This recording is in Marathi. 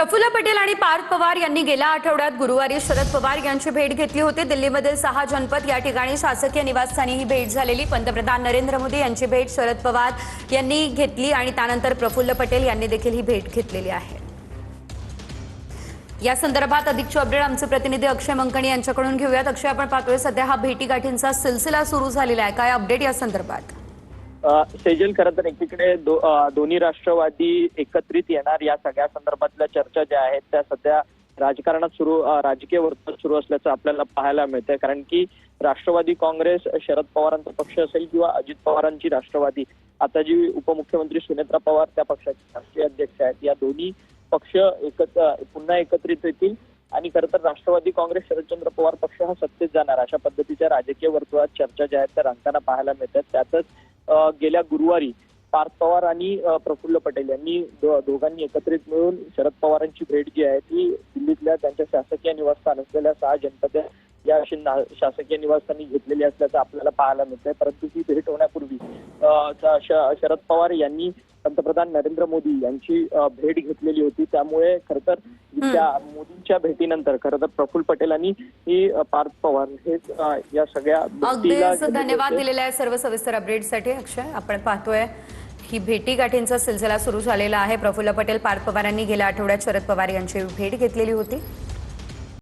प्रफुल्ल पटेल आणि पार्थ पवार यांनी गेल्या आठवड्यात गुरुवारी शरद पवार यांची भेट घेतली होती। दिल्लीमधील 6 जनपद या ठिकाणी शासकीय निवासस्थानी ही भेट झालेली। पंतप्रधान नरेंद्र मोदी यांची भेट शरद पवार यांनी घेतली आणि त्यानंतर प्रफुल्ल पटेल यांनी देखील ही भेट घेतलेली आहे। या संदर्भात अधिकची अपडेट आमचे प्रतिनिधी अक्षय मंकणी यांच्याकडून घेऊयात। अक्षय, आपण पाहतोय सध्या हा भेटीगाठींचा सिलसिला सुरू झालेला आहे, काय अपडेट या संदर्भात? सेजल, खरं तर एकीकडे दोन्ही राष्ट्रवादी एकत्रित येणार या सगळ्या संदर्भातल्या चर्चा ज्या आहेत त्या सध्या राजकारणात राजकीय वर्तुळात सुरू असल्याचं आपल्याला पाहायला मिळतंय। कारण की राष्ट्रवादी काँग्रेस, शरद पवारांचा पक्ष असेल किंवा अजित पवारांची राष्ट्रवादी, आता जी उपमुख्यमंत्री सुनेत्रा पवार त्या पक्षाचे राष्ट्रीय अध्यक्ष आहेत, या दोन्ही पक्ष पुन्हा एकत्रित येतील आणि खरं तर राष्ट्रवादी काँग्रेस, शरदचंद्र पवार पक्ष हा सत्तेत जाणार अशा पद्धतीच्या राजकीय वर्तुळात चर्चा ज्या आहेत त्या रंगताना पाहायला मिळतात। त्यातच गेल्या गुरुवारी पार्थ पवार आणि प्रफुल्ल पटेल यांनी दोघांनी एकत्रित मिळून शरद पवारांची भेट जी आहे ती दिल्लीतल्या त्यांच्या शासकीय निवासस्थान असलेल्या 6 जनपद या शासकीय निवासस्थानी घेतलेली असल्याचं आपल्याला पाहायला मिळतंय। परंतु ही भेट होण्यापूर्वी शरद पवार यांनी पंतप्रधान नरेंद्र मोदी यांची भेट घेतलेली होती। त्यामुळे खरं तर त्या मोदींच्या भेटीनंतर खरं तर प्रफुल्ल पटेल आणि ही पार्थ पवार हे या सगळ्या धन्यवाद दिलेल्या आहे सर्व सविस्तर अपडेटसाठी अक्षय। आपण पाहतोय ही भेटीगाठींचा सिलसिला सुरू झालेला आहे। प्रफुल्ल पटेल, पार्थ पवारांनी गेल्या आठवड्यात शरद पवार यांची भेट घेतलेली होती।